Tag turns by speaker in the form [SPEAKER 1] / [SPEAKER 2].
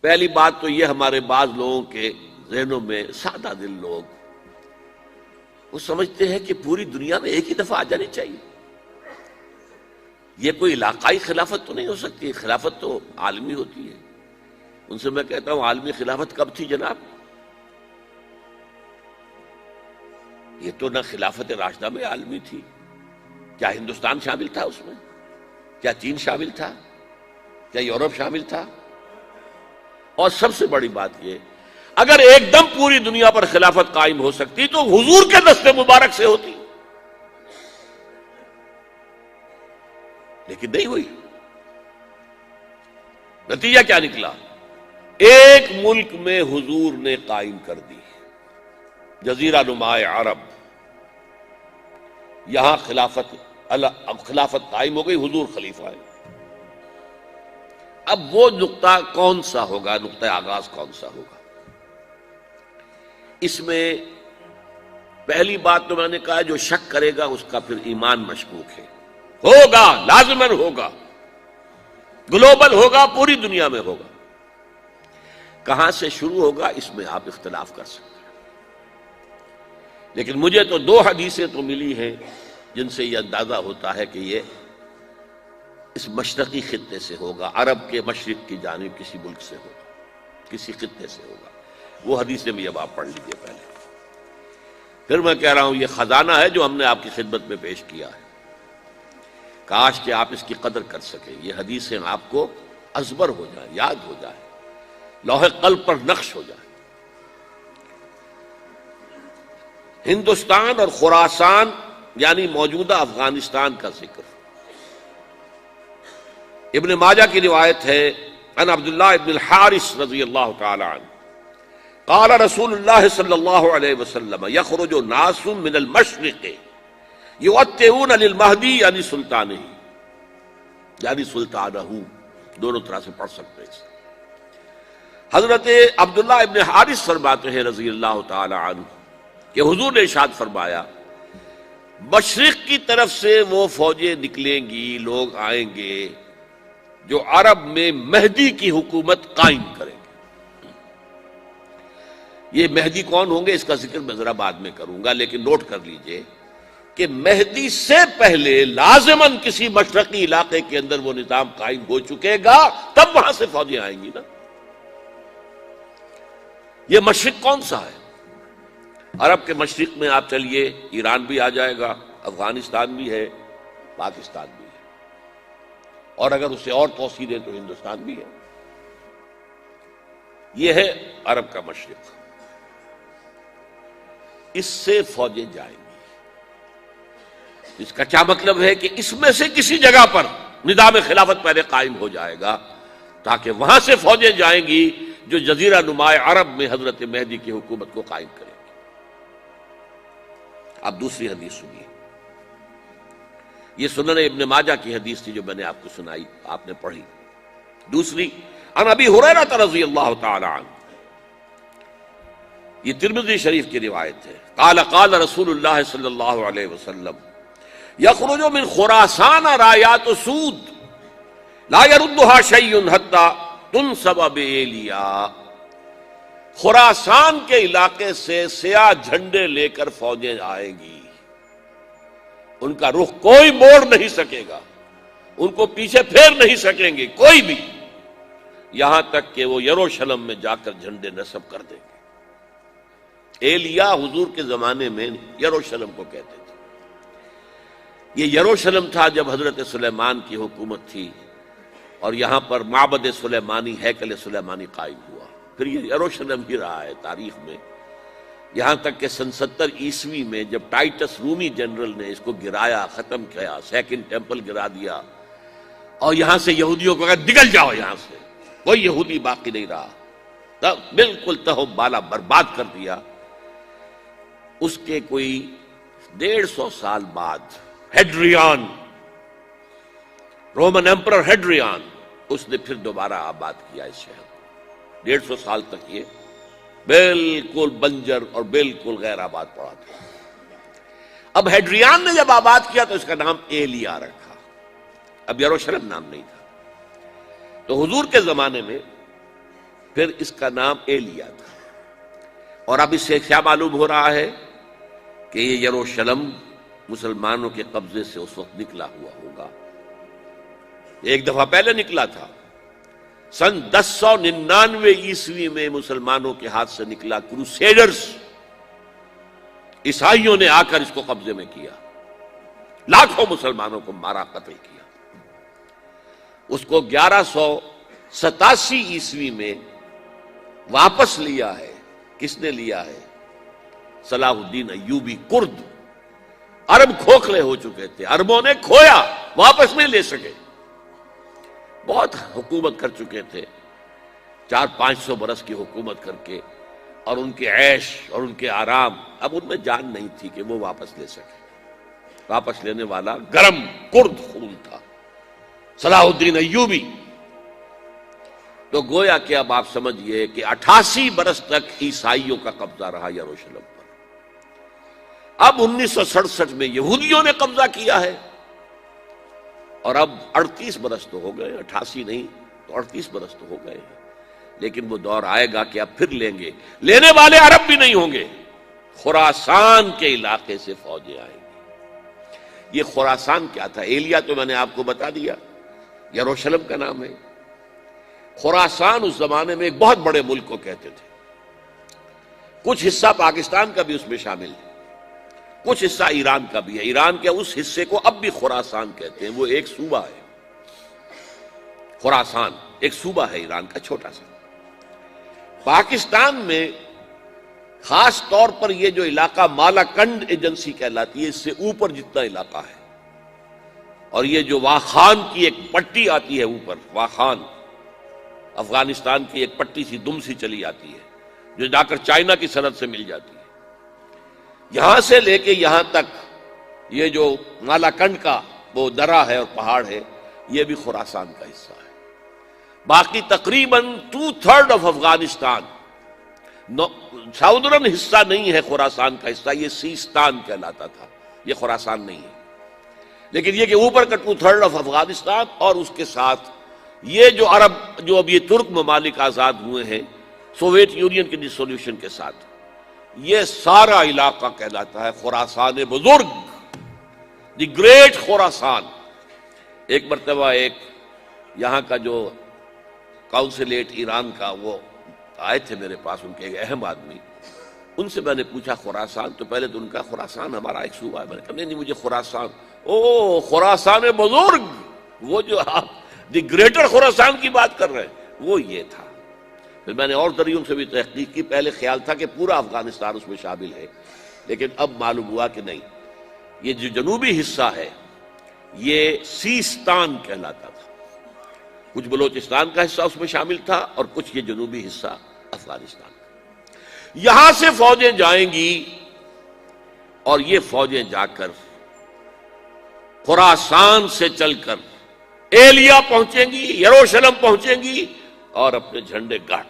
[SPEAKER 1] پہلی بات تو یہ ہمارے بعض لوگوں کے ذہنوں میں سادہ دل لوگ وہ سمجھتے ہیں کہ پوری دنیا میں ایک ہی دفعہ آ جانی چاہیے. یہ کوئی علاقائی خلافت تو نہیں ہو سکتی، خلافت تو عالمی ہوتی ہے. ان سے میں کہتا ہوں عالمی خلافت کب تھی جناب؟ یہ تو نہ خلافت راشدہ میں عالمی تھی. کیا ہندوستان شامل تھا اس میں؟ کیا چین شامل تھا؟ کیا یورپ شامل تھا؟ اور سب سے بڑی بات یہ، اگر ایک دم پوری دنیا پر خلافت قائم ہو سکتی تو حضور کے دست مبارک سے ہوتی، لیکن نہیں ہوئی. نتیجہ کیا نکلا؟ ایک ملک میں حضور نے قائم کر دی، جزیرہ نما عرب، یہاں خلافت قائم ہو گئی، حضور خلیفہ ہے. اب وہ نقطہ کون سا ہوگا، نقطہ آغاز کون سا ہوگا؟ اس میں پہلی بات تو میں نے کہا جو شک کرے گا اس کا پھر ایمان مشکوک ہے. ہوگا، لازماً ہوگا، گلوبل ہوگا، پوری دنیا میں ہوگا. کہاں سے شروع ہوگا اس میں آپ اختلاف کر سکتے ہیں، لیکن مجھے تو دو حدیثیں تو ملی ہیں جن سے یہ اندازہ ہوتا ہے کہ یہ اس مشرقی خطے سے ہوگا، عرب کے مشرق کی جانب کسی ملک سے ہوگا، کسی خطے سے ہوگا. وہ حدیثیں بھی اب آپ پڑھ لیجئے پہلے. پھر میں کہہ رہا ہوں یہ خزانہ ہے جو ہم نے آپ کی خدمت میں پیش کیا ہے، کاش کہ آپ اس کی قدر کر سکیں. یہ حدیثیں آپ کو ازبر ہو جائیں، یاد ہو جائیں، لوح قلب پر نقش ہو جائیں. ہندوستان اور خراسان یعنی موجودہ افغانستان کا ذکر. ابن ماجہ کی روایت ہے عن عبداللہ ابن الحارث رضی اللہ تعالی عنہ قال رسول اللہ صلی اللہ علیہ وسلم یخرج ناس من المشرق یؤتئون للمہدی یعنی سلطانہ، یعنی سلطانہ، دونوں طرح سے پڑھ سکتے ہیں. حضرت عبداللہ ابن حارث فرماتے ہیں رضی اللہ تعالی عنہ کہ حضور نے ارشاد فرمایا مشرق کی طرف سے وہ فوجیں نکلیں گی، لوگ آئیں گے جو عرب میں مہدی کی حکومت قائم کریں گے. یہ مہدی کون ہوں گے اس کا ذکر میں ذرا بعد میں کروں گا، لیکن نوٹ کر لیجئے کہ مہدی سے پہلے لازماً کسی مشرقی علاقے کے اندر وہ نظام قائم ہو چکے گا، تب وہاں سے فوجیں آئیں گی نا. یہ مشرق کون سا ہے؟ عرب کے مشرق میں آپ چلیے ایران بھی آ جائے گا، افغانستان بھی ہے، پاکستان بھی ہے، اور اگر اسے اور توسیع دیں تو ہندوستان بھی ہے. یہ ہے عرب کا مشرق. اس سے فوجیں جائیں گی. اس کا کیا مطلب ہے کہ اس میں سے کسی جگہ پر نظام خلافت پہلے قائم ہو جائے گا تاکہ وہاں سے فوجیں جائیں گی جو جزیرہ نما عرب میں حضرت مہدی کی حکومت کو قائم کریں گی. اب دوسری حدیث سنیے. یہ سنن ابن ماجہ کی حدیث تھی جو میں نے آپ کو سنائی، آپ نے پڑھی. دوسری عن ابی ہریرہ رضی اللہ تعالی عنہ، یہ ترمذی شریف کی روایت ہے. قال قال رسول اللہ صلی اللہ علیہ وسلم یخرج من خراسان رایات سود لا يردها شیء حتی تنصب بایلیا. خراسان کے علاقے سے سیاہ جھنڈے لے کر فوجیں آئیں گی، ان کا رخ کوئی موڑ نہیں سکے گا، ان کو پیچھے پھیر نہیں سکیں گے کوئی بھی، یہاں تک کہ وہ یروشلم میں جا کر جھنڈے نصب کر دیں گے. ایلیا حضور کے زمانے میں یروشلم کو کہتے تھے. یہ یروشلم تھا جب حضرت سلیمان کی حکومت تھی اور یہاں پر معبد سلیمانی، ہیکل سلیمانی قائم ہوا. پھر یہ یروشلم ہی رہا ہے تاریخ میں، یہاں تک کہ سن 70 عیسوی میں جب ٹائٹس رومی جنرل نے اس کو گرایا، ختم کیا، سیکنڈ ٹیمپل گرا دیا اور یہاں سے یہودیوں کو کہا نکل جاؤ، یہاں سے کوئی یہودی باقی نہیں رہا، تب بالکل تہو بالا برباد کر دیا. اس کے کوئی 150 سال بعد ہیڈریان، رومن ایمپرر ہیڈریان، اس نے پھر دوبارہ آباد کیا اس شہر. 150 سال تک یہ بالکل بنجر اور بالکل غیر آباد پڑا تھا. اب ہیڈریان نے جب آباد کیا تو اس کا نام ایلیا رکھا، اب یروشلم نام نہیں تھا. تو حضور کے زمانے میں پھر اس کا نام ایلیا تھا. اور اب اس سے کیا معلوم ہو رہا ہے کہ یہ یروشلم مسلمانوں کے قبضے سے اس وقت نکلا ہوا ہوگا. ایک دفعہ پہلے نکلا تھا، سن 1099 عیسوی میں مسلمانوں کے ہاتھ سے نکلا. کروسیڈرز، عیسائیوں نے آ کر اس کو قبضے میں کیا، لاکھوں مسلمانوں کو مارا، قتل کیا. اس کو 1187 عیسوی میں واپس لیا ہے. کس نے لیا ہے؟ صلاح الدین ایوبی. کرد، عرب کھوکھلے ہو چکے تھے، عربوں نے کھویا، واپس نہیں لے سکے. بہت حکومت کر چکے تھے، 400-500 برس کی حکومت کر کے، اور ان کے عیش اور ان کے آرام، اب ان میں جان نہیں تھی کہ وہ واپس لے سکے. واپس لینے والا گرم کرد خون تھا، صلاح الدین ایوبی. تو گویا کہ اب آپ سمجھئے کہ 88 برس تک عیسائیوں کا قبضہ رہا یروشلم پر. اب 1967 میں یہودیوں نے قبضہ کیا ہے، اور اب 38 برس تو ہو گئے، 88 نہیں تو 38 برس تو ہو گئے ہیں. لیکن وہ دور آئے گا کہ اب پھر لیں گے. لینے والے عرب بھی نہیں ہوں گے، خراسان کے علاقے سے فوجیں آئیں گی. یہ خراسان کیا تھا؟ ایلیا تو میں نے آپ کو بتا دیا، یروشلم کا نام ہے. خراسان اس زمانے میں ایک بہت بڑے ملک کو کہتے تھے. کچھ حصہ پاکستان کا بھی اس میں شامل ہے، کچھ حصہ ایران کا بھی ہے. ایران کے اس حصے کو اب بھی خراسان کہتے ہیں. وہ ایک صوبہ ہے، خراسان ایک صوبہ ہے ایران کا، چھوٹا سا. پاکستان میں خاص طور پر یہ جو علاقہ مالاکنڈ ایجنسی کہلاتی ہے، اس سے اوپر جتنا علاقہ ہے، اور یہ جو واخان کی ایک پٹی آتی ہے اوپر، واخان افغانستان کی ایک پٹی سی دم سی چلی آتی ہے جو جا کر چائنا کی سرحد سے مل جاتی ہے. یہاں سے لے کے یہاں تک یہ جو مالاکنڈ کا وہ درہ ہے اور پہاڑ ہے، یہ بھی خراسان کا حصہ ہے. باقی تقریباً 2/3 آف افغانستان ساؤدرن حصہ نہیں ہے خراسان کا حصہ، یہ سیستان کہلاتا تھا، یہ خراسان نہیں ہے. لیکن یہ کہ اوپر کا 2/3 آف افغانستان، اور اس کے ساتھ یہ جو عرب، جو اب یہ ترک ممالک آزاد ہوئے ہیں سوویت یونین کے ڈسولوشن کے ساتھ، یہ سارا علاقہ کہلاتا ہے خراسان بزرگ، دی گریٹ خراسان. ایک مرتبہ ایک یہاں کا جو کاؤنسلیٹ ایران کا، وہ آئے تھے میرے پاس، ان کے ایک اہم آدمی. ان سے میں نے پوچھا خراسان، تو پہلے تو ان کا خراسان ہمارا ایک صوبہ ہے. میں نے کہا نہیں مجھے خراسان، او خراسان بزرگ، وہ جو آپ دی گریٹر خراسان کی بات کر رہے ہیں، وہ یہ تھا. پھر میں نے اور ذریعوں سے بھی تحقیق کی. پہلے خیال تھا کہ پورا افغانستان اس میں شامل ہے، لیکن اب معلوم ہوا کہ نہیں، یہ جو جنوبی حصہ ہے یہ سیستان کہلاتا تھا. کچھ بلوچستان کا حصہ اس میں شامل تھا، اور کچھ یہ جنوبی حصہ افغانستان کا. یہاں سے فوجیں جائیں گی، اور یہ فوجیں جا کر خراسان سے چل کر ایلیا پہنچیں گی، یروشلم پہنچیں گی، اور اپنے جھنڈے گاڑ